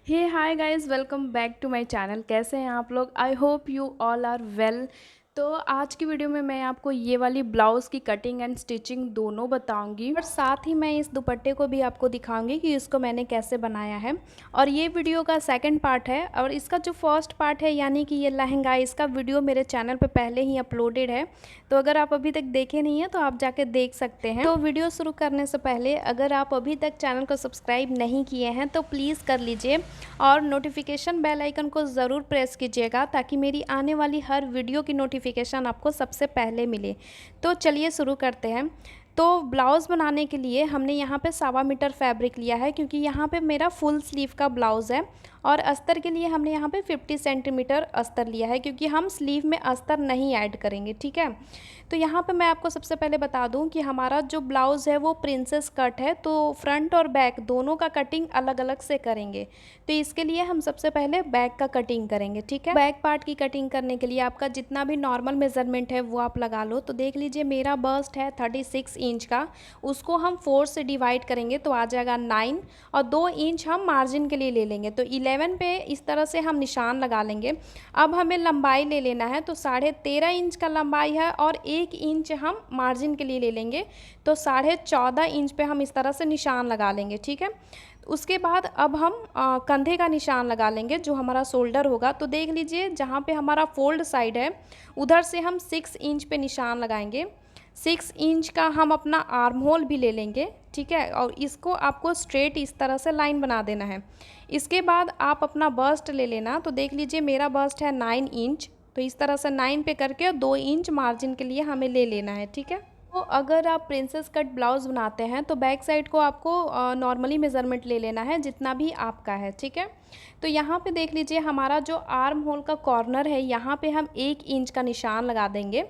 Hey hi guys, welcome back to my channel. कैसे हैं आप लोग? I hope you all are well. तो आज की वीडियो में मैं आपको ये वाली ब्लाउज़ की कटिंग एंड स्टिचिंग दोनों बताऊंगी और साथ ही मैं इस दुपट्टे को भी आपको दिखाऊंगी कि इसको मैंने कैसे बनाया है। और ये वीडियो का सेकंड पार्ट है और इसका जो फर्स्ट पार्ट है यानी कि ये लहंगा, इसका वीडियो मेरे चैनल पे पहले ही अपलोडेड है। तो अगर आप अभी तक देखे नहीं हैं तो आप जाके देख सकते हैं। तो वीडियो शुरू करने से पहले अगर आप अभी तक चैनल को सब्सक्राइब नहीं किए हैं तो प्लीज़ कर लीजिए और नोटिफिकेशन बेल आइकन को ज़रूर प्रेस कीजिएगा ताकि मेरी आने वाली हर वीडियो की नोटिफिकेशन आपको सबसे पहले मिले। तो चलिए शुरू करते हैं। तो ब्लाउज़ बनाने के लिए हमने यहाँ पे 1.25 मीटर फैब्रिक लिया है क्योंकि यहाँ पे मेरा फुल स्लीव का ब्लाउज़ है। और अस्तर के लिए हमने यहाँ पे 50 सेंटीमीटर अस्तर लिया है क्योंकि हम स्लीव में अस्तर नहीं ऐड करेंगे, ठीक है। तो यहाँ पे मैं आपको सबसे पहले बता दूँ कि हमारा जो ब्लाउज़ है वो प्रिंसेस कट है, तो फ्रंट और बैक दोनों का कटिंग अलग अलग से करेंगे। तो इसके लिए हम सबसे पहले बैक का कटिंग करेंगे, ठीक है। बैक पार्ट की कटिंग करने के लिए आपका जितना भी नॉर्मल मेजरमेंट है वो आप लगा लो। तो देख लीजिए मेरा बस्ट है 36 इंच का, उसको हम 4 से डिवाइड करेंगे तो आ जाएगा 9 और 2 इंच हम मार्जिन के लिए ले लेंगे। तो 11 पे इस तरह से हम निशान लगा लेंगे। अब हमें लंबाई ले लेना है, तो 13.5 इंच का लंबाई है और 1 इंच हम मार्जिन के लिए ले लेंगे। तो 14.5 इंच पे हम इस तरह से निशान लगा लेंगे, ठीक है। उसके बाद अब हम कंधे का निशान लगा लेंगे जो हमारा शोल्डर होगा। तो देख लीजिए जहाँ पे हमारा फोल्ड साइड है उधर से हम 6 इंच पे निशान लगाएंगे। 6 इंच का हम अपना आर्म होल भी ले लेंगे, ठीक है। और इसको आपको स्ट्रेट इस तरह से लाइन बना देना है। इसके बाद आप अपना बस्ट ले लेना। तो देख लीजिए मेरा बस्ट है 9 इंच, तो इस तरह से 9 पे करके 2 इंच मार्जिन के लिए हमें ले लेना है, ठीक है। तो अगर आप प्रिंसेस कट ब्लाउज़ बनाते हैं तो बैक साइड को आपको नॉर्मली मेज़रमेंट ले लेना है जितना भी आपका है, ठीक है। तो यहाँ पे देख लीजिए हमारा जो आर्म होल का कॉर्नर है यहाँ पे हम 1 इंच का निशान लगा देंगे।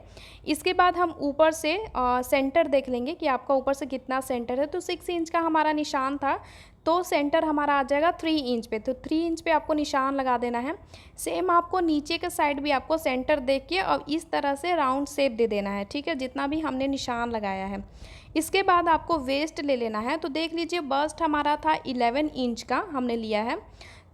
इसके बाद हम ऊपर से सेंटर देख लेंगे कि आपका ऊपर से कितना सेंटर है। तो 6 इंच का हमारा निशान था तो सेंटर हमारा आ जाएगा 3 इंच पे। तो 3 इंच पे आपको निशान लगा देना है। सेम आपको नीचे के साइड भी आपको सेंटर देख के और इस तरह से राउंड शेप दे देना है, ठीक है, जितना भी हमने निशान लगाया है। इसके बाद आपको वेस्ट ले लेना है। तो देख लीजिए बस्ट हमारा था 11 इंच का हमने लिया है,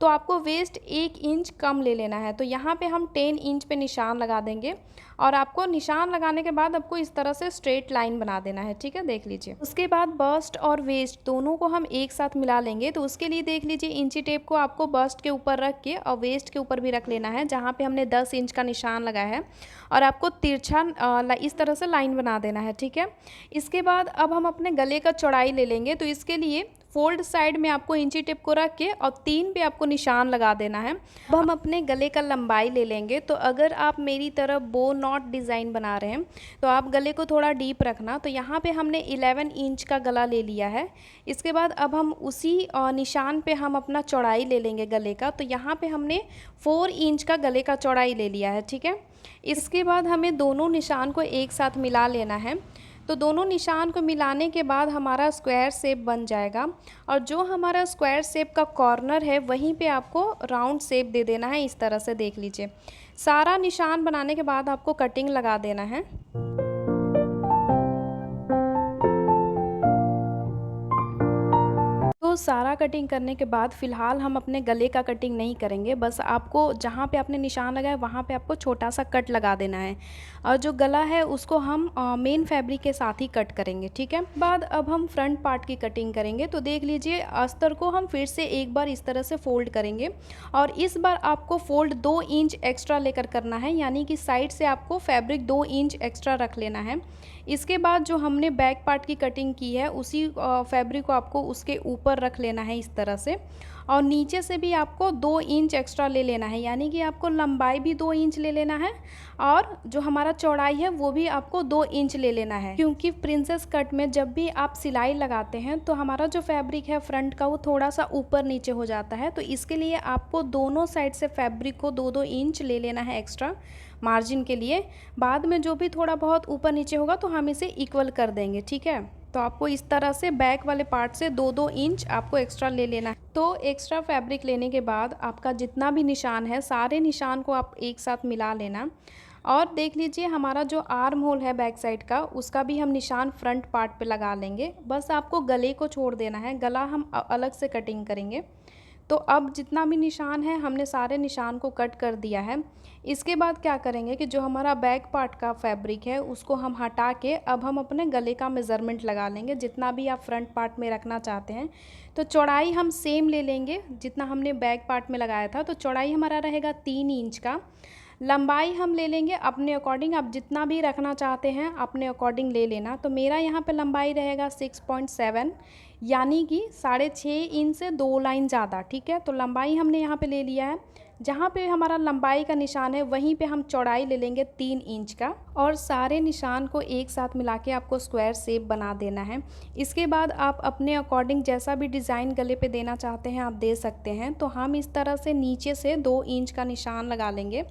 तो आपको वेस्ट 1 इंच कम ले लेना है। तो यहाँ पे हम 10 इंच पे निशान लगा देंगे और आपको निशान लगाने के बाद आपको इस तरह से स्ट्रेट लाइन बना देना है, ठीक है। देख लीजिए उसके बाद बस्ट और वेस्ट दोनों को हम एक साथ मिला लेंगे। तो उसके लिए देख लीजिए इंची टेप को आपको बस्ट के ऊपर रख के और वेस्ट के ऊपर भी रख लेना है जहाँ पे हमने 10 इंच का निशान लगाया है और आपको तिरछा इस तरह से लाइन बना देना है, ठीक है। इसके बाद अब हम अपने गले का चौड़ाई ले लेंगे। तो इसके लिए फोल्ड साइड में आपको इंची टिप को रख के और 3 पे आपको निशान लगा देना है। अब हम अपने गले का लंबाई ले लेंगे। तो अगर आप मेरी तरह बो नॉट डिज़ाइन बना रहे हैं तो आप गले को थोड़ा डीप रखना। तो यहाँ पे हमने 11 इंच का गला ले लिया है। इसके बाद अब हम उसी निशान पे हम अपना चौड़ाई ले लेंगे गले का। तो यहाँ पे हमने 4 इंच का गले का चौड़ाई ले लिया है, ठीक है। इसके बाद हमें दोनों निशान को एक साथ मिला लेना है। तो दोनों निशान को मिलाने के बाद हमारा स्क्वायर शेप बन जाएगा और जो हमारा स्क्वायर शेप का कॉर्नर है वहीं पे आपको राउंड शेप दे देना है। इस तरह से देख लीजिए सारा निशान बनाने के बाद आपको कटिंग लगा देना है। तो सारा कटिंग करने के बाद फ़िलहाल हम अपने गले का कटिंग नहीं करेंगे, बस आपको जहाँ पे आपने निशान लगाया वहाँ पे आपको छोटा सा कट लगा देना है और जो गला है उसको हम मेन फैब्रिक के साथ ही कट करेंगे, ठीक है। बाद अब हम फ्रंट पार्ट की कटिंग करेंगे। तो देख लीजिए अस्तर को हम फिर से एक बार इस तरह से फोल्ड करेंगे और इस बार आपको फोल्ड 2 इंच एक्स्ट्रा लेकर करना है, यानी कि साइड से आपको फैब्रिक 2 इंच एक्स्ट्रा रख लेना है। इसके बाद जो हमने बैक पार्ट की कटिंग की है उसी फैब्रिक को आपको उसके ऊपर रख लेना है इस तरह से और नीचे से भी आपको 2 इंच एक्स्ट्रा ले लेना है, यानी कि आपको लंबाई भी 2 इंच ले लेना है और जो हमारा चौड़ाई है वो भी आपको 2 इंच ले लेना है। क्योंकि प्रिंसेस कट में जब भी आप सिलाई लगाते हैं तो हमारा जो फैब्रिक है फ्रंट का वो थोड़ा सा ऊपर नीचे हो जाता है। तो इसके लिए आपको दोनों साइड से फैब्रिक को 2-2 इंच ले लेना है एक्स्ट्रा मार्जिन के लिए। बाद में जो भी थोड़ा बहुत ऊपर नीचे होगा तो हम इसे इक्वल कर देंगे, ठीक है। तो आपको इस तरह से बैक वाले पार्ट से 2-2 इंच आपको एक्स्ट्रा ले लेना है। तो एक्स्ट्रा फैब्रिक लेने के बाद आपका जितना भी निशान है सारे निशान को आप एक साथ मिला लेना और देख लीजिए हमारा जो आर्म होल है बैक साइड का उसका भी हम निशान फ्रंट पार्ट पे लगा लेंगे। बस आपको गले को छोड़ देना है, गला हम अलग से कटिंग करेंगे। तो अब जितना भी निशान है हमने सारे निशान को कट कर दिया है। इसके बाद क्या करेंगे कि जो हमारा बैक पार्ट का फैब्रिक है उसको हम हटा के अब हम अपने गले का मेज़रमेंट लगा लेंगे, जितना भी आप फ्रंट पार्ट में रखना चाहते हैं। तो चौड़ाई हम सेम ले लेंगे जितना हमने बैक पार्ट में लगाया था। तो चौड़ाई हमारा रहेगा 3 इंच का। लंबाई हम ले लेंगे अपने अकॉर्डिंग, आप जितना भी रखना चाहते हैं अपने अकॉर्डिंग ले लेना। तो मेरा यहाँ पे लंबाई रहेगा 6.7, यानी कि 6.5 इंच से 2 लाइन ज़्यादा, ठीक है। तो लंबाई हमने यहाँ पे ले लिया है। जहाँ पे हमारा लंबाई का निशान है वहीं पे हम चौड़ाई ले लेंगे 3 इंच का, और सारे निशान को एक साथ मिला के आपको स्क्वायर शेप बना देना है। इसके बाद आप अपने अकॉर्डिंग जैसा भी डिज़ाइन गले पे देना चाहते हैं आप दे सकते हैं। तो हम इस तरह से नीचे से 2 इंच का निशान लगा लेंगे।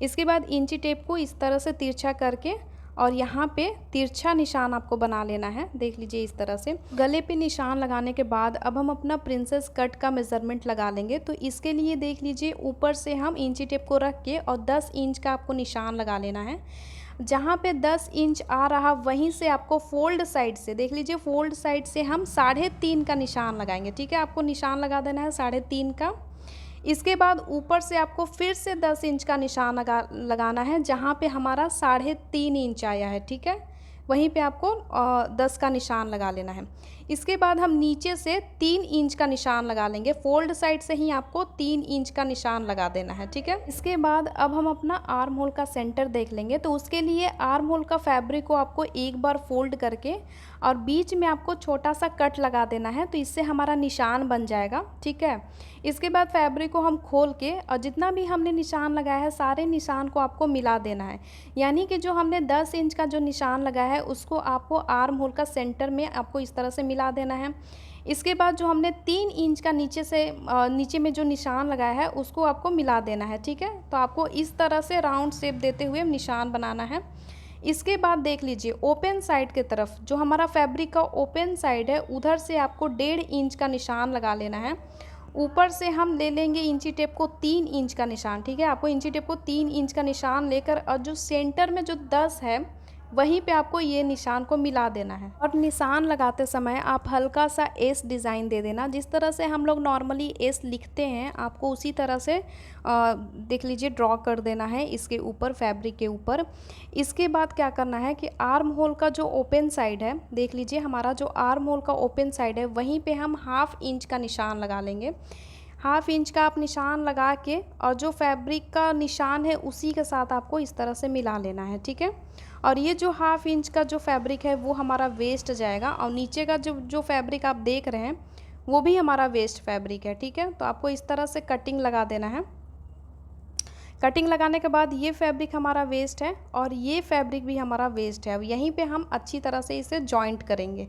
इसके बाद इंची टेप को इस तरह से तिरछा करके और यहाँ पे तिरछा निशान आपको बना लेना है। देख लीजिए इस तरह से गले पे निशान लगाने के बाद अब हम अपना प्रिंसेस कट का मेज़रमेंट लगा लेंगे। तो इसके लिए देख लीजिए ऊपर से हम इंची टेप को रख के और 10 इंच का आपको निशान लगा लेना है। जहाँ पे 10 इंच आ रहा वहीं से आपको फोल्ड साइड से, देख लीजिए फोल्ड साइड से हम 3.5 का निशान लगाएंगे, ठीक है। आपको निशान लगा देना है 3.5 का। इसके बाद ऊपर से आपको फिर से 10 इंच का निशान लगाना है जहाँ पे हमारा 3.5 इंच आया है, ठीक है। वहीं पे आपको 10 का निशान लगा लेना है। इसके बाद हम नीचे से 3 इंच का निशान लगा लेंगे। फोल्ड साइड से ही आपको 3 इंच का निशान लगा देना है, ठीक है। इसके बाद अब हम अपना आर्म होल का सेंटर देख लेंगे। तो उसके लिए आर्म होल का फैब्रिक को आपको एक बार फोल्ड करके और बीच में आपको छोटा सा कट लगा देना है। तो इससे हमारा निशान बन जाएगा, ठीक है। इसके बाद फैब्रिक को हम खोल के और जितना भी हमने निशान लगाया है सारे निशान को आपको मिला देना है। यानी कि जो हमने 10 इंच का जो निशान लगाया है उसको आपको आर्म होल का सेंटर में आपको इस तरह से मिला देना है। इसके बाद जो हमने 3 इंच का नीचे में जो निशान लगाया है उसको आपको मिला देना है, ठीक है। तो आपको इस तरह से राउंड शेप देते हुए निशान बनाना है। इसके बाद देख लीजिए ओपन साइड की तरफ जो hamaरा फैब्रिक का ओपन साइड है उधर से आपको 1.5 इंच का निशान लगा लेना है। ऊपर से हम ले लेंगे इंची टेप को 3 इंच का निशान, ठीक है। आपको इंची टेप को 3 इंच का निशान लेकर और जो सेंटर में जो 10 है वहीं पे आपको ये निशान को मिला देना है। और निशान लगाते समय आप हल्का सा एस डिज़ाइन दे देना। जिस तरह से हम लोग नॉर्मली एस लिखते हैं आपको उसी तरह से देख लीजिए ड्रॉ कर देना है इसके ऊपर, फैब्रिक के ऊपर। इसके बाद क्या करना है कि आर्म होल का जो ओपन साइड है, देख लीजिए हमारा जो आर्म होल का ओपन साइड है वहीं पे हम 1/2 इंच का निशान लगा लेंगे। 1/2 इंच का आप निशान लगा के और जो फैब्रिक का निशान है उसी के साथ आपको इस तरह से मिला लेना है, ठीक है। और ये जो 1/2 इंच का जो फैब्रिक है वो हमारा वेस्ट जाएगा और नीचे का जो फैब्रिक आप देख रहे हैं वो भी हमारा वेस्ट फैब्रिक है, ठीक है। तो आपको इस तरह से कटिंग लगा देना है। कटिंग लगाने के बाद ये फैब्रिक हमारा वेस्ट है और ये फैब्रिक भी हमारा वेस्ट है। अब यहीं पे हम अच्छी तरह से इसे जॉइंट करेंगे।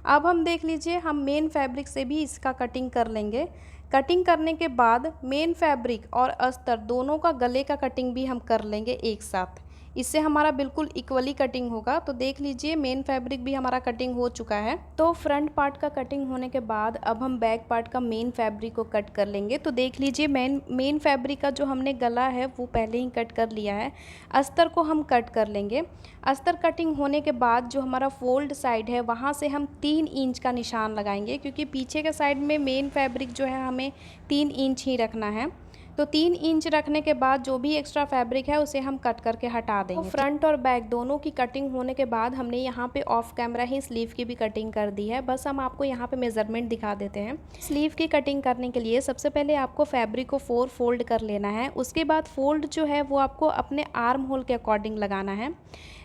अब हम देख लीजिए हम मेन फैब्रिक से भी इसका कटिंग कर लेंगे। कटिंग करने के बाद मेन फैब्रिक और अस्तर दोनों का गले का कटिंग भी हम कर लेंगे एक साथ। इससे हमारा बिल्कुल इक्वली कटिंग होगा। तो देख लीजिए मेन फैब्रिक भी हमारा कटिंग हो चुका है। तो फ्रंट पार्ट का कटिंग होने के बाद अब हम बैक पार्ट का मेन फैब्रिक को कट कर लेंगे। तो देख लीजिए मेन फैब्रिक का जो हमने गला है वो पहले ही कट कर लिया है। अस्तर को हम कट कर लेंगे। अस्तर कटिंग होने के बाद जो हमारा फोल्ड साइड है वहाँ से हम 3 इंच का निशान लगाएंगे, क्योंकि पीछे के साइड में मेन फैब्रिक जो है हमें 3 इंच ही रखना है। तो 3 इंच रखने के बाद जो भी एक्स्ट्रा फैब्रिक है उसे हम कट करके हटा देंगे। तो फ्रंट और बैक दोनों की कटिंग होने के बाद हमने यहाँ पे ऑफ कैमरा ही स्लीव की भी कटिंग कर दी है। बस हम आपको यहाँ पे मेज़रमेंट दिखा देते हैं। स्लीव की कटिंग करने के लिए सबसे पहले आपको फैब्रिक को 4 फोल्ड कर लेना है। उसके बाद फोल्ड जो है वो आपको अपने आर्म होल के अकॉर्डिंग लगाना है।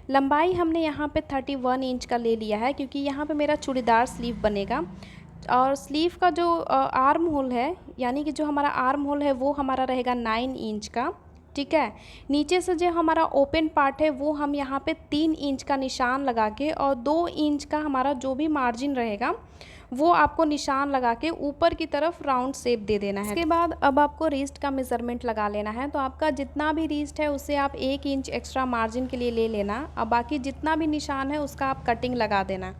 लंबाई हमने यहाँ पे 31 इंच का ले लिया है, क्योंकि यहाँ पे मेरा चूड़ीदार स्लीव बनेगा। और स्लीव का जो आर्म होल है, यानी कि जो हमारा आर्म होल है वो हमारा रहेगा 9 इंच का, ठीक है। नीचे से जो हमारा ओपन पार्ट है वो हम यहाँ पे 3 इंच का निशान लगा के और 2 इंच का हमारा जो भी मार्जिन रहेगा वो आपको निशान लगा के ऊपर की तरफ राउंड शेप दे देना है। इसके बाद अब आपको रिस्ट का मेज़रमेंट लगा लेना है। तो आपका जितना भी रिस्ट है उससे आप 1 इंच एक्स्ट्रा मार्जिन के लिए ले लेना। अब बाकी जितना भी निशान है उसका आप कटिंग लगा देना।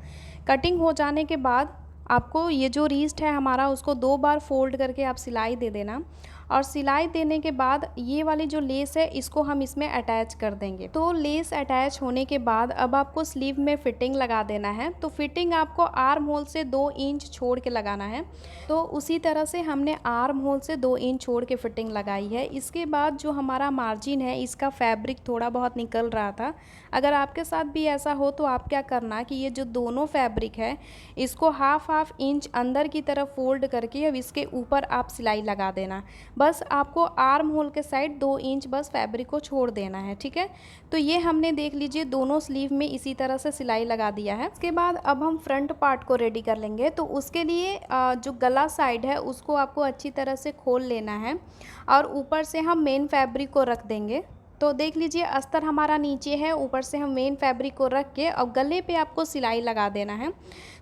कटिंग हो जाने के बाद आपको ये जो रिस्ट है हमारा उसको 2 बार फोल्ड करके आप सिलाई दे देना। और सिलाई देने के बाद ये वाली जो लेस है इसको हम इसमें अटैच कर देंगे। तो लेस अटैच होने के बाद अब आपको स्लीव में फिटिंग लगा देना है। तो फिटिंग आपको आर्म होल से 2 इंच छोड़ के लगाना है। तो उसी तरह से हमने आर्म होल से 2 इंच छोड़ के फिटिंग लगाई है। इसके बाद जो हमारा मार्जिन है इसका फैब्रिक थोड़ा बहुत निकल रहा था। अगर आपके साथ भी ऐसा हो तो आप क्या करना कि ये जो दोनों फैब्रिक है इसको हाफ इंच अंदर की तरफ फोल्ड करके अब इसके ऊपर आप सिलाई लगा देना। बस आपको आर्म होल के साइड 2 इंच बस फैब्रिक को छोड़ देना है, ठीक है। तो ये हमने देख लीजिए दोनों स्लीव में इसी तरह से सिलाई लगा दिया है। इसके बाद अब हम फ्रंट पार्ट को रेडी कर लेंगे। तो उसके लिए जो गला साइड है उसको आपको अच्छी तरह से खोल लेना है और ऊपर से हम मेन फैब्रिक को रख देंगे। तो देख लीजिए अस्तर हमारा नीचे है, ऊपर से हम मेन फैब्रिक को रख के और गले पे आपको सिलाई लगा देना है।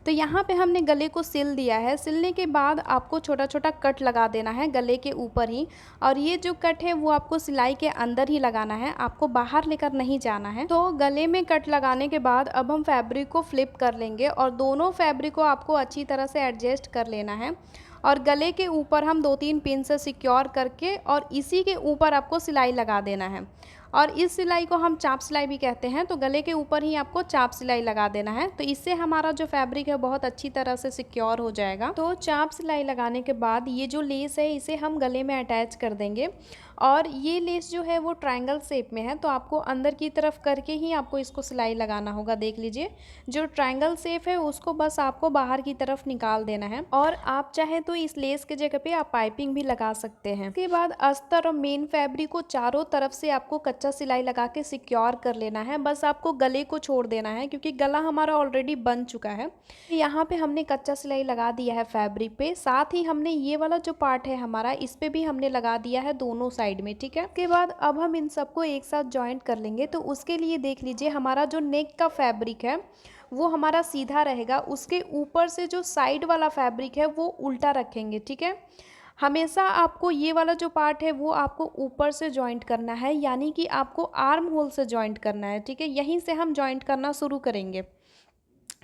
तो यहाँ पे हमने गले को सिल दिया है। सिलने के बाद आपको छोटा छोटा कट लगा देना है गले के ऊपर ही, और ये जो कट है वो आपको सिलाई के अंदर ही लगाना है, आपको बाहर लेकर नहीं जाना है। तो गले में कट लगाने के बाद अब हम फैब्रिक को फ्लिप कर लेंगे और दोनों फैब्रिक को आपको अच्छी तरह से एडजस्ट कर लेना है और गले के ऊपर हम 2-3 पिन से सिक्योर करके और इसी के ऊपर आपको सिलाई लगा देना है। और इस सिलाई को हम चाप सिलाई भी कहते हैं। तो गले के ऊपर ही आपको चाप सिलाई लगा देना है। तो इससे हमारा जो फैब्रिक है बहुत अच्छी तरह से सिक्योर हो जाएगा। तो चाप सिलाई लगाने के बाद ये जो लेस है इसे हम गले में अटैच कर देंगे और ये लेस जो है वो ट्रायंगल शेप में है, तो आपको अंदर की तरफ करके ही आपको इसको सिलाई लगाना होगा। देख लीजिए जो ट्रायंगल शेप है उसको बस आपको बाहर की तरफ निकाल देना है और आप चाहे तो इस लेस के जगह पे आप पाइपिंग भी लगा सकते हैं। उसके बाद अस्तर और मेन फैब्रिक को चारों तरफ से आपको कच्चा सिलाई लगा के सिक्योर कर लेना है। बस आपको गले को छोड़ देना है क्योंकि गला हमारा ऑलरेडी बन चुका है। यहाँ पे हमने कच्चा सिलाई लगा दिया है फैब्रिक पे, साथ ही हमने ये वाला जो पार्ट है हमारा इस पे भी हमने लगा दिया है दोनों साइड में, ठीक है। उसके बाद अब हम इन सबको एक साथ जॉइंट कर लेंगे। तो उसके लिए देख लीजिए हमारा जो नेक का फैब्रिक है वो हमारा सीधा रहेगा, उसके ऊपर से जो साइड वाला फैब्रिक है वो उल्टा रखेंगे, ठीक है। हमेशा आपको ये वाला जो पार्ट है वो आपको ऊपर से जॉइंट करना है, यानी कि आपको आर्म होल से जॉइंट करना है, ठीक है। यहीं से हम जॉइंट करना शुरू करेंगे।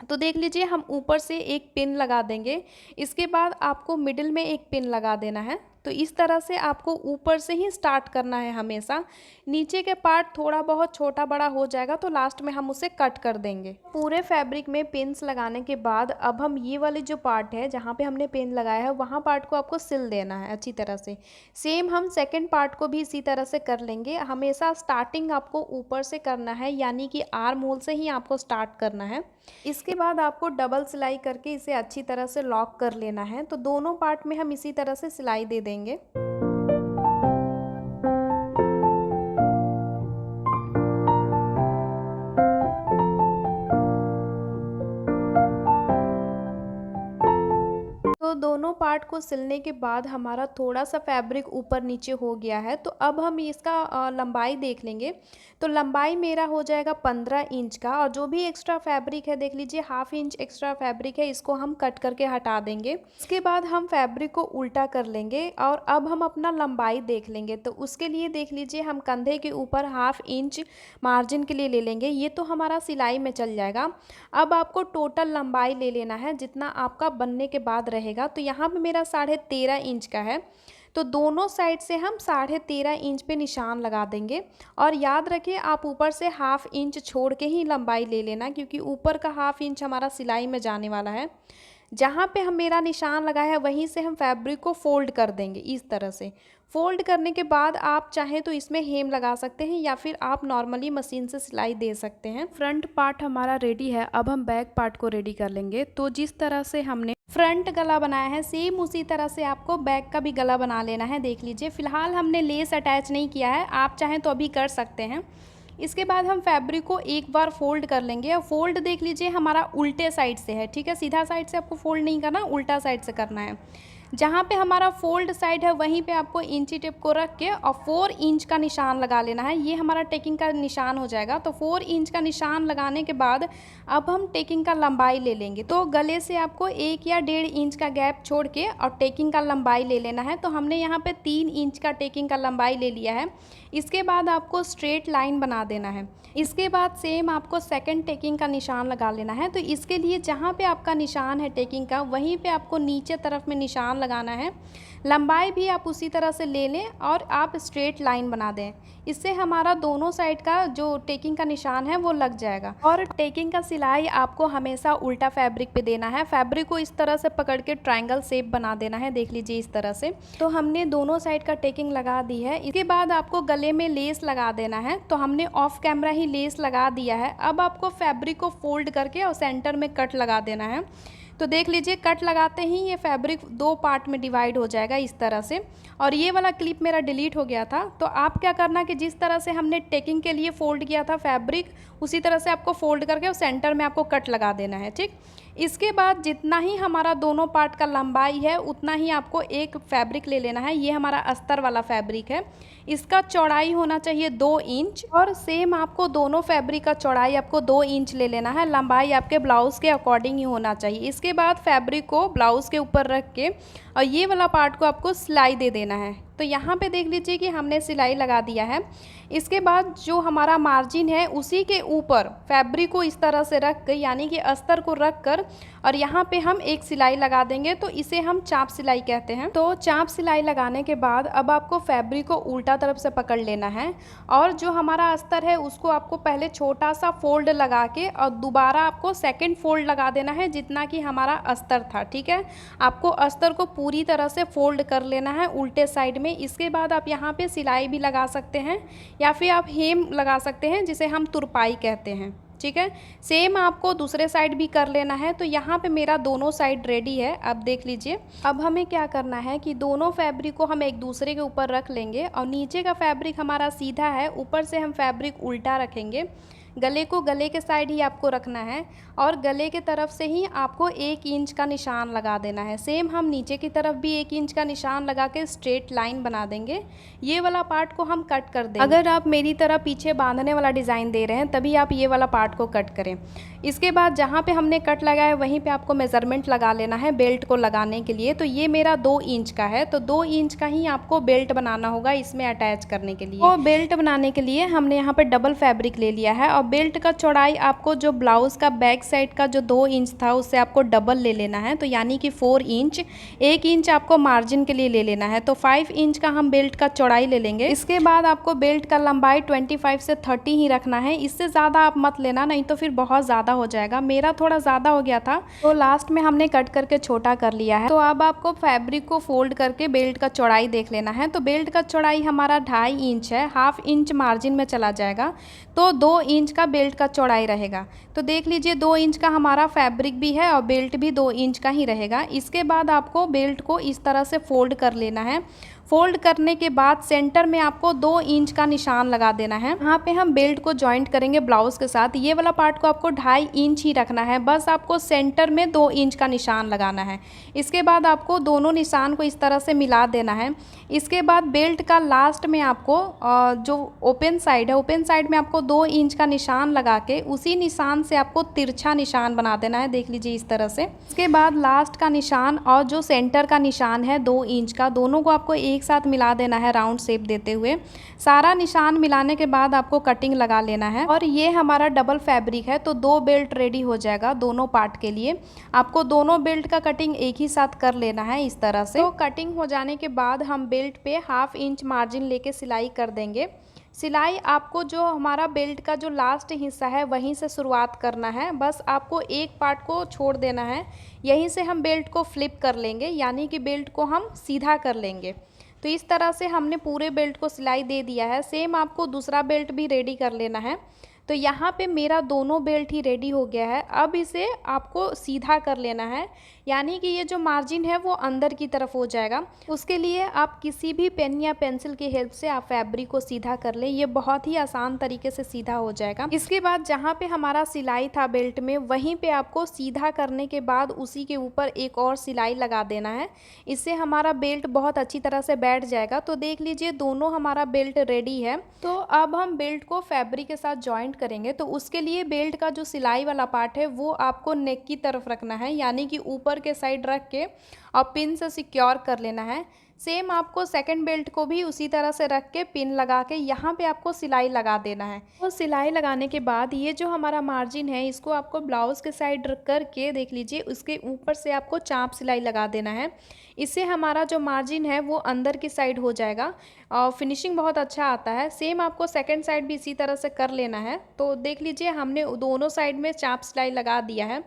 तो देख लीजिए हम ऊपर से एक पिन लगा देंगे, इसके बाद आपको मिडिल में एक पिन लगा देना है। तो इस तरह से आपको ऊपर से ही स्टार्ट करना है हमेशा। नीचे के पार्ट थोड़ा बहुत छोटा बड़ा हो जाएगा तो लास्ट में हम उसे कट कर देंगे। पूरे फैब्रिक में पिन्स लगाने के बाद अब हम ये वाले जो पार्ट है जहाँ पे हमने पिन लगाया है वहाँ पार्ट को आपको सिल देना है अच्छी तरह से। सेम हम सेकेंड पार्ट को भी इसी तरह से कर लेंगे। हमेशा स्टार्टिंग आपको ऊपर से करना है, यानी कि आर्म होल से ही आपको स्टार्ट करना है। इसके बाद आपको डबल सिलाई करके इसे अच्छी तरह से लॉक कर लेना है। तो दोनों पार्ट में हम इसी तरह से सिलाई दे देंगे। तो दोनों पार्ट को सिलने के बाद हमारा थोड़ा सा फैब्रिक ऊपर नीचे हो गया है। तो अब हम इसका लंबाई देख लेंगे। तो लंबाई मेरा हो जाएगा 15 इंच का, और जो भी एक्स्ट्रा फैब्रिक है देख लीजिए हाफ इंच एक्स्ट्रा फैब्रिक है, इसको हम कट करके हटा देंगे। इसके बाद हम फैब्रिक को उल्टा कर लेंगे और अब हम अपना लंबाई देख लेंगे। तो उसके लिए देख लीजिए हम कंधे के ऊपर हाफ इंच मार्जिन के लिए ले लेंगे, ये तो हमारा सिलाई में चल जाएगा। अब आपको टोटल लंबाई ले लेना है जितना आपका बनने के बाद रहेगा। तो यहाँ पे मेरा 13.5 इंच का है, तो दोनों साइड से हम 13.5 इंच पे निशान लगा देंगे। और याद रखिए आप ऊपर से हाफ इंच छोड़ के ही लंबाई ले लेना, क्योंकि ऊपर का हाफ इंच हमारा सिलाई में जाने वाला है। जहाँ पे हम मेरा निशान लगा है वहीं से हम फैब्रिक को फोल्ड कर देंगे इस तरह से। फोल्ड करने के बाद आप चाहें तो इसमें हेम लगा सकते हैं या फिर आप नॉर्मली मशीन से सिलाई दे सकते हैं। फ्रंट पार्ट हमारा रेडी है, अब हम बैक पार्ट को रेडी कर लेंगे। तो जिस तरह से हमने फ्रंट गला बनाया है सेम उसी तरह से आपको बैक का भी गला बना लेना है। देख लीजिए फिलहाल हमने लेस अटैच नहीं किया है, आप चाहें तो अभी कर सकते हैं। इसके बाद हम फैब्रिक को एक बार फोल्ड कर लेंगे, और फोल्ड देख लीजिए हमारा उल्टे साइड से है, ठीक है। सीधा साइड से आपको फोल्ड नहीं करना, उल्टा साइड से करना है। जहाँ पे हमारा फोल्ड साइड है वहीं पे आपको इंची टेप को रख के और 4 इंच का निशान लगा लेना है। ये हमारा टेकिंग का निशान हो जाएगा। तो 4 इंच का निशान लगाने के बाद अब हम टेकिंग का लंबाई ले लेंगे। तो गले से आपको 1 या 1.5 इंच का गैप छोड़ के और टेकिंग का लंबाई ले लेना है। तो हमने यहाँ पे 3 इंच का टेकिंग का लंबाई ले लिया है। इसके बाद आपको स्ट्रेट लाइन बना देना है। इसके बाद सेम आपको सेकंड टेकिंग का निशान लगा लेना है। तो इसके लिए जहाँ पे आपका निशान है टेकिंग का वहीं पे आपको नीचे तरफ में निशान लगाना है। लंबाई भी आप उसी तरह से ले लें और आप स्ट्रेट लाइन बना दें। इससे हमारा दोनों साइड का जो टेकिंग का निशान है वो लग जाएगा। और टेकिंग का सिलाई आपको हमेशा उल्टा फैब्रिक पे देना है। फैब्रिक को इस तरह से पकड़ के ट्रायंगल शेप बना देना है, देख लीजिए इस तरह से। तो हमने दोनों साइड का टेकिंग लगा दी है। इसके बाद आपको गले में लेस लगा देना है। तो हमने ऑफ कैमरा ही लेस लगा दिया है। अब आपको फैब्रिक को फोल्ड करके और सेंटर में कट लगा देना है। तो देख लीजिए कट लगाते ही ये फैब्रिक 2 पार्ट में डिवाइड हो जाएगा इस तरह से। और ये वाला क्लिप मेरा डिलीट हो गया था। तो आप क्या करना कि जिस तरह से हमने टेकिंग के लिए फ़ोल्ड किया था फैब्रिक, उसी तरह से आपको फ़ोल्ड करके और सेंटर में आपको कट लगा देना है, ठीक। इसके बाद जितना ही हमारा दोनों पार्ट का लंबाई है उतना ही आपको एक फैब्रिक ले लेना है। ये हमारा अस्तर वाला फैब्रिक है। इसका चौड़ाई होना चाहिए 2 इंच और सेम आपको दोनों फैब्रिक का चौड़ाई आपको 2 इंच ले लेना है। लंबाई आपके ब्लाउज़ के अकॉर्डिंग ही होना चाहिए। इसके बाद फैब्रिक को ब्लाउज़ के ऊपर रख के और ये वाला पार्ट को आपको सिलाई दे देना है। तो यहाँ पे देख लीजिए कि हमने सिलाई लगा दिया है। इसके बाद जो हमारा मार्जिन है उसी के ऊपर फैब्रिक को इस तरह से रख कर, यानी कि अस्तर को रख कर और यहाँ पे हम एक सिलाई लगा देंगे। तो इसे हम चाप सिलाई कहते हैं। तो चाप सिलाई लगाने के बाद अब आपको फैब्रिक को उल्टा तरफ से पकड़ लेना है और जो हमारा अस्तर है उसको आपको पहले छोटा सा फोल्ड लगा के और दोबारा आपको सेकंड फोल्ड लगा देना है जितना कि हमारा अस्तर था, ठीक है। आपको अस्तर को पूरी तरह से फोल्ड कर लेना है उल्टे साइड में। इसके बाद आप यहाँ पे सिलाई भी लगा सकते हैं या फिर आप हेम लगा सकते हैं, जिसे हम तुरपाई कहते हैं, ठीक है। सेम आपको दूसरे साइड भी कर लेना है। तो यहाँ पे मेरा दोनों साइड रेडी है। अब देख लीजिए अब हमें क्या करना है कि दोनों फैब्रिक को हम एक दूसरे के ऊपर रख लेंगे और नीचे का फैब्रिक हमारा सीधा है, ऊपर से हम फैब्रिक उल्टा रखेंगे। गले को गले के साइड ही आपको रखना है और गले के तरफ से ही आपको 1 इंच का निशान लगा देना है। सेम हम नीचे की तरफ भी 1 इंच का निशान लगा के स्ट्रेट लाइन बना देंगे। ये वाला पार्ट को हम कट कर देंगे। अगर आप मेरी तरह पीछे बांधने वाला डिज़ाइन दे रहे हैं तभी आप ये वाला पार्ट को कट करें। इसके बाद जहाँ पे हमने कट लगाया वहीं पे आपको मेज़रमेंट लगा लेना है बेल्ट को लगाने के लिए। तो ये मेरा 2 इंच का है, तो 2 इंच का ही आपको बेल्ट बनाना होगा इसमें अटैच करने के लिए। तो बेल्ट बनाने के लिए हमने यहाँ पे डबल फैब्रिक ले लिया है और बेल्ट का चौड़ाई आपको जो ब्लाउज़ का बैक साइड का जो 2 इंच था उससे आपको डबल ले लेना है। तो यानी कि 4 इंच, 1 इंच आपको मार्जिन के लिए ले लेना है। तो 5 इंच का हम बेल्ट का चौड़ाई ले लेंगे। इसके बाद आपको बेल्ट का लंबाई 25 से 30 ही रखना है। इससे ज़्यादा आप मत लेना, नहीं तो फिर बहुत ज़्यादा हो जाएगा। मेरा थोड़ा ज़्यादा हो गया था तो लास्ट में हमने कट करके छोटा कर लिया है। तो अब आपको फैब्रिक को फोल्ड करके बेल्ट का चौड़ाई देख लेना है। तो बेल्ट का चौड़ाई हमारा 2.5 इंच है, 1/2 इंच मार्जिन में चला जाएगा तो 2 इंच का बेल्ट का चौड़ाई रहेगा। तो देख लीजिए 2 इंच का हमारा फैब्रिक भी है और बेल्ट भी 2 इंच का ही रहेगा। इसके बाद आपको बेल्ट को इस तरह से फोल्ड कर लेना है। फोल्ड करने के बाद सेंटर में आपको 2 इंच का निशान लगा देना है। यहाँ पे हम बेल्ट को जॉइंट करेंगे ब्लाउज के साथ। ये वाला पार्ट को आपको 2.5 इंच ही रखना है, बस आपको सेंटर में 2 इंच का निशान लगाना है। इसके बाद आपको दोनों निशान को इस तरह से मिला देना है। इसके बाद बेल्ट का लास्ट में आपको जो ओपन साइड है, ओपन साइड में आपको 2 इंच का निशान लगा के उसी निशान से आपको तिरछा निशान बना देना है, देख लीजिए इस तरह से। इसके बाद लास्ट का निशान और जो सेंटर का निशान है 2 इंच का, दोनों को आपको एक साथ मिला देना है राउंड शेप देते हुए। सारा निशान मिलाने के बाद आपको कटिंग लगा लेना है। और ये हमारा डबल फैब्रिक है तो 2 बेल्ट रेडी हो जाएगा दोनों पार्ट के लिए। आपको दोनों बेल्ट का कटिंग एक ही साथ कर लेना है इस तरह से। तो कटिंग हो जाने के बाद हम बेल्ट पे 1/2 इंच मार्जिन लेके सिलाई कर देंगे। सिलाई आपको जो हमारा बेल्ट का जो लास्ट हिस्सा है वहीं से शुरुआत करना है, बस आपको एक पार्ट को छोड़ देना है। यहीं से हम बेल्ट को फ्लिप कर लेंगे, यानी कि बेल्ट को हम सीधा कर लेंगे। तो इस तरह से हमने पूरे बेल्ट को सिलाई दे दिया है। सेम आपको दूसरा बेल्ट भी रेडी कर लेना है। तो यहाँ पे मेरा दोनों बेल्ट ही रेडी हो गया है। अब इसे आपको सीधा कर लेना है, यानी कि ये जो मार्जिन है वो अंदर की तरफ हो जाएगा। उसके लिए आप किसी भी पेन या पेंसिल की हेल्प से आप फैब्रिक को सीधा कर लें, ये बहुत ही आसान तरीके से सीधा हो जाएगा। इसके बाद जहाँ पे हमारा सिलाई था बेल्ट में, वहीं पे आपको सीधा करने के बाद उसी के ऊपर एक और सिलाई लगा देना है। इससे हमारा बेल्ट बहुत अच्छी तरह से बैठ जाएगा। तो देख लीजिए दोनों हमारा बेल्ट रेडी है। तो अब हम बेल्ट को फैब्रिक के साथ जॉइंट करेंगे। तो उसके लिए बेल्ट का जो सिलाई वाला पार्ट है वो आपको नेक की तरफ रखना है, यानी कि ऊपर के साइड रख के और पिन से सिक्योर कर लेना है। सेम आपको सेकंड बेल्ट को भी उसी तरह से रख के पिन लगा के यहाँ पे आपको सिलाई लगा देना है। तो सिलाई लगाने के बाद ये जो हमारा मार्जिन है इसको आपको ब्लाउज़ के साइड रख कर के देख लीजिए, उसके ऊपर से आपको चाप सिलाई लगा देना है। इससे हमारा जो मार्जिन है वो अंदर की साइड हो जाएगा और फिनिशिंग बहुत अच्छा आता है। सेम आपको सेकंड साइड भी इसी तरह से कर लेना है। तो देख लीजिए हमने दोनों साइड में चाप सिलाई लगा दिया है।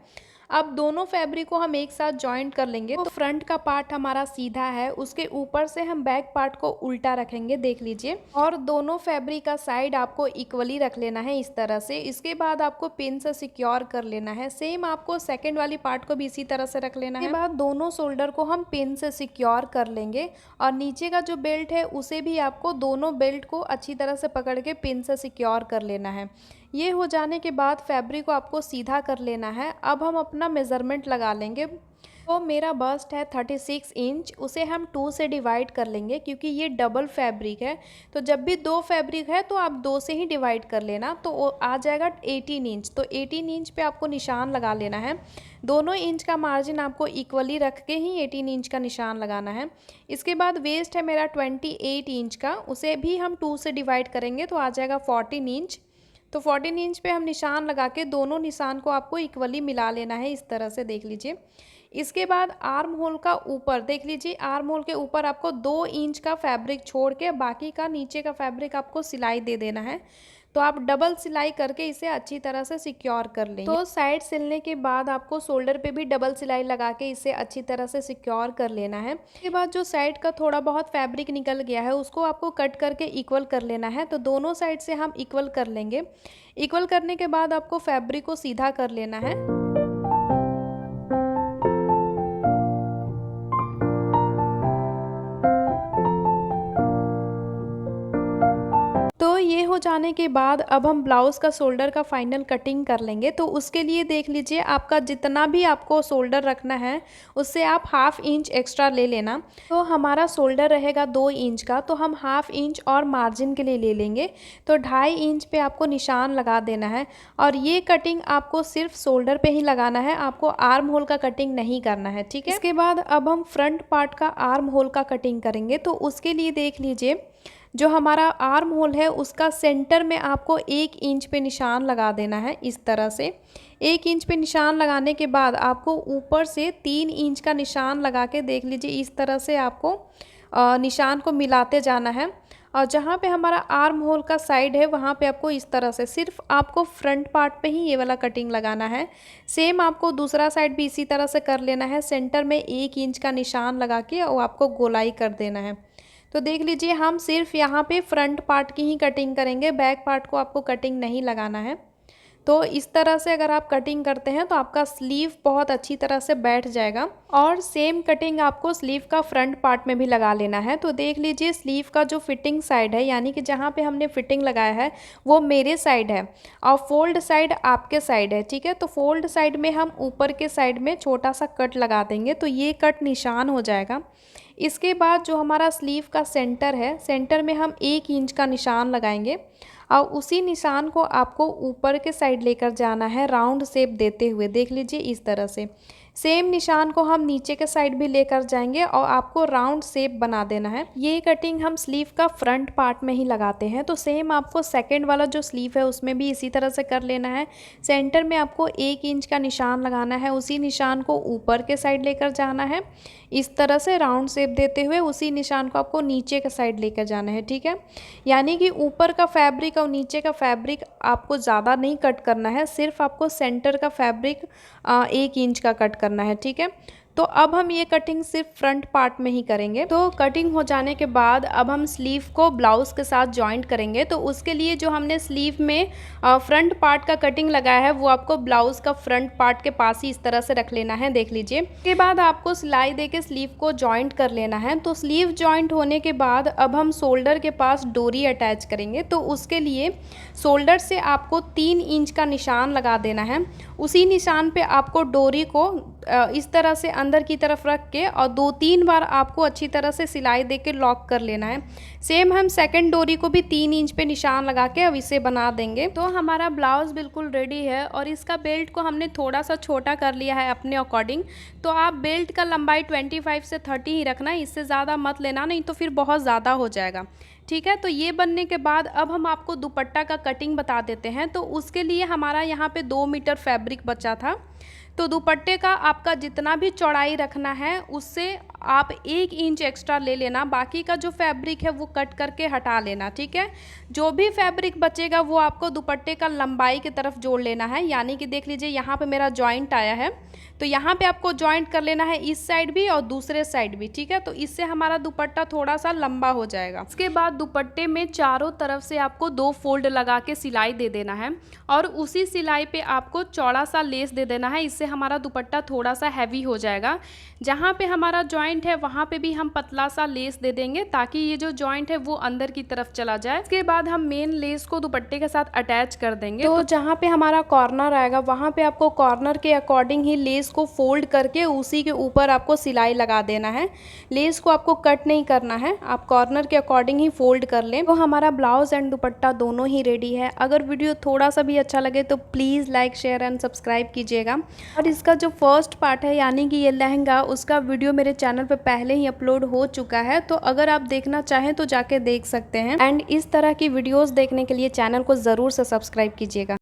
अब दोनों फैब्रिक को हम एक साथ जॉइंट कर लेंगे। तो फ्रंट का पार्ट हमारा सीधा है, उसके ऊपर से हम बैक पार्ट को उल्टा रखेंगे, देख लीजिए। और दोनों फैब्रिक का साइड आपको इक्वली रख लेना है इस तरह से। इसके बाद आपको पिन से सिक्योर कर लेना है। सेम आपको सेकंड वाली पार्ट को भी इसी तरह से रख लेना है। इसके बाद दोनों शोल्डर को हम पिन से सिक्योर कर लेंगे और नीचे का जो बेल्ट है उसे भी आपको दोनों बेल्ट को अच्छी तरह से पकड़ के पिन से सिक्योर कर लेना है। ये हो जाने के बाद फैब्रिक को आपको सीधा कर लेना है। अब हम अपना मेज़रमेंट लगा लेंगे। तो मेरा बस्ट है 36 इंच, उसे हम 2 से डिवाइड कर लेंगे क्योंकि ये डबल फैब्रिक है। तो जब भी 2 फैब्रिक है तो आप 2 से ही डिवाइड कर लेना, तो वो आ जाएगा 18 इंच। तो 18 इंच पे आपको निशान लगा लेना है। दोनों इंच का मार्जिन आपको इक्वली रख के ही 18 इंच का निशान लगाना है। इसके बाद वेस्ट है मेरा 28 इंच का, उसे भी हम 2 से डिवाइड करेंगे तो आ जाएगा 14 इंच। तो 14 इंच पे हम निशान लगा के दोनों निशान को आपको इक्वली मिला लेना है इस तरह से, देख लीजिए। इसके बाद आर्म होल का ऊपर देख लीजिए, आर्म होल के ऊपर आपको 2 इंच का फैब्रिक छोड़ के बाकी का नीचे का फैब्रिक आपको सिलाई दे देना है। तो आप डबल सिलाई करके इसे अच्छी तरह से सिक्योर कर लेंगे। तो साइड सिलने के बाद आपको शोल्डर पे भी डबल सिलाई लगा के इसे अच्छी तरह से सिक्योर कर लेना है। इसके बाद जो साइड का थोड़ा बहुत फैब्रिक निकल गया है उसको आपको कट करके इक्वल कर लेना है। तो दोनों साइड से हम इक्वल कर लेंगे। इक्वल करने के बाद आपको फैब्रिक को सीधा कर लेना है। तो ये हो जाने के बाद अब हम ब्लाउज़ का शोल्डर का फाइनल कटिंग कर लेंगे। तो उसके लिए देख लीजिए, आपका जितना भी आपको शोल्डर रखना है उससे आप हाफ इंच एक्स्ट्रा ले लेना। तो हमारा शोल्डर रहेगा 2 इंच का, तो हम हाफ इंच और मार्जिन के लिए ले लेंगे। तो 2.5 इंच पे आपको निशान लगा देना है और ये कटिंग आपको सिर्फ शोल्डर पे ही लगाना है, आपको आर्म होल का कटिंग नहीं करना है, ठीक है। इसके बाद अब हम फ्रंट पार्ट का आर्म होल का कटिंग करेंगे। तो उसके लिए देख लीजिए, जो हमारा आर्म होल है उसका सेंटर में आपको 1 इंच पे निशान लगा देना है इस तरह से। 1 इंच पे निशान लगाने के बाद आपको ऊपर से 3 इंच का निशान लगा के देख लीजिए, इस तरह से आपको निशान को मिलाते जाना है। और जहाँ पे हमारा आर्म होल का साइड है वहाँ पे आपको इस तरह से सिर्फ आपको फ्रंट पार्ट पे ही ये वाला कटिंग लगाना है। सेम आपको दूसरा साइड भी इसी तरह से कर लेना है। सेंटर में 1 इंच का निशान लगा के और आपको गोलाई कर देना है। तो देख लीजिए, हम सिर्फ यहाँ पे फ्रंट पार्ट की ही कटिंग करेंगे, बैक पार्ट को आपको कटिंग नहीं लगाना है। तो इस तरह से अगर आप कटिंग करते हैं तो आपका स्लीव बहुत अच्छी तरह से बैठ जाएगा। और सेम कटिंग आपको स्लीव का फ्रंट पार्ट में भी लगा लेना है। तो देख लीजिए, स्लीव का जो फिटिंग साइड है यानी कि जहाँ पे हमने फिटिंग लगाया है वो मेरे साइड है और फोल्ड साइड आपके साइड है, ठीक है। तो फोल्ड साइड में हम ऊपर के साइड में छोटा सा कट लगा देंगे, तो ये कट निशान हो जाएगा। इसके बाद जो हमारा स्लीव का सेंटर है, सेंटर में हम 1 इंच का निशान लगाएंगे और उसी निशान को आपको ऊपर के साइड लेकर जाना है राउंड शेप देते हुए, देख लीजिए इस तरह से। सेम निशान को हम नीचे के साइड भी लेकर जाएंगे और आपको राउंड शेप बना देना है। ये कटिंग हम स्लीव का फ्रंट पार्ट में ही लगाते हैं। तो सेम आपको सेकंड वाला जो स्लीव है उसमें भी इसी तरह से कर लेना है। सेंटर में आपको 1 इंच का निशान लगाना है, उसी निशान को ऊपर के साइड लेकर जाना है इस तरह से राउंड शेप देते हुए। उसी निशान को आपको नीचे के साइड लेकर जाना है, ठीक है। यानी कि ऊपर का फैब्रिक और नीचे का फैब्रिक आपको ज़्यादा नहीं कट करना है, सिर्फ आपको सेंटर का फैब्रिक 1 इंच का कट करना है, ठीक है। तो अब हम ये कटिंग सिर्फ फ्रंट पार्ट में ही करेंगे। तो कटिंग हो जाने के बाद अब हम स्लीव को ब्लाउज़ के साथ जॉइंट करेंगे। तो उसके लिए जो हमने स्लीव में फ्रंट पार्ट का कटिंग लगाया है वो आपको ब्लाउज़ का फ्रंट पार्ट के पास ही इस तरह से रख लेना है, देख लीजिए। इसके बाद आपको सिलाई देके स्लीव को जॉइंट कर लेना है। तो स्लीव जॉइंट होने के बाद अब हम शोल्डर के पास डोरी अटैच करेंगे। तो उसके लिए शोल्डर से आपको 3 इंच का निशान लगा देना है। उसी निशान पे आपको डोरी को इस तरह से अंदर की तरफ रख के और 2-3 बार आपको अच्छी तरह से सिलाई दे के लॉक कर लेना है। सेम हम सेकंड डोरी को भी 3 इंच पे निशान लगा के अब इसे बना देंगे। तो हमारा ब्लाउज़ बिल्कुल रेडी है और इसका बेल्ट को हमने थोड़ा सा छोटा कर लिया है अपने अकॉर्डिंग। तो आप बेल्ट का लंबाई 25 से 30 ही रखना, इससे ज़्यादा मत लेना, नहीं तो फिर बहुत ज़्यादा हो जाएगा। ठीक है, तो ये बनने के बाद अब हम आपको दुपट्टा का कटिंग बता देते हैं। तो उसके लिए हमारा यहाँ पे 2 मीटर फैब्रिक बचा था। तो दुपट्टे का आपका जितना भी चौड़ाई रखना है उससे आप 1 इंच एक्स्ट्रा ले लेना, बाकी का जो फैब्रिक है वो कट करके हटा लेना। ठीक है, जो भी फैब्रिक बचेगा वो आपको दुपट्टे का लंबाई की तरफ जोड़ लेना है। यानी कि देख लीजिए यहाँ पे मेरा जॉइंट आया है, तो यहाँ पे आपको जॉइंट कर लेना है इस साइड भी और दूसरे साइड भी। ठीक है, तो इससे हमारा दुपट्टा थोड़ा सा लंबा हो जाएगा। इसके बाद दुपट्टे में चारों तरफ से आपको 2 फोल्ड लगा के सिलाई दे देना है और उसी सिलाई पे आपको चौड़ा सा लेस दे देना है। इससे हमारा दुपट्टा थोड़ा सा हैवी हो जाएगा। जहाँ पे हमारा जॉइंट है वहाँ पे भी हम पतला सा लेस दे देंगे ताकि ये जो जॉइंट है वो अंदर की तरफ चला जाए। इसके बाद हम मेन लेस को दुपट्टे के साथ अटैच कर देंगे। तो जहाँ पे हमारा कॉर्नर आएगा वहाँ पे आपको कॉर्नर के अकॉर्डिंग ही लेस को फोल्ड करके उसी के ऊपर आपको सिलाई लगा देना है। लेस को आपको कट नहीं करना है, आप कॉर्नर के अकॉर्डिंग ही फोल्ड कर लें। तो हमारा ब्लाउज एंड दुपट्टा दोनों ही रेडी है। अगर वीडियो थोड़ा सा भी अच्छा लगे तो please like share and subscribe कीजिएगा। और इसका जो फर्स्ट पार्ट है यानी कि ये लहंगा, उसका वीडियो मेरे चैनल पे पहले ही अपलोड हो चुका है, तो अगर आप देखना चाहें तो जाके देख सकते हैं। एंड इस तरह की वीडियोस देखने के लिए चैनल को ज़रूर से सब्सक्राइब कीजिएगा।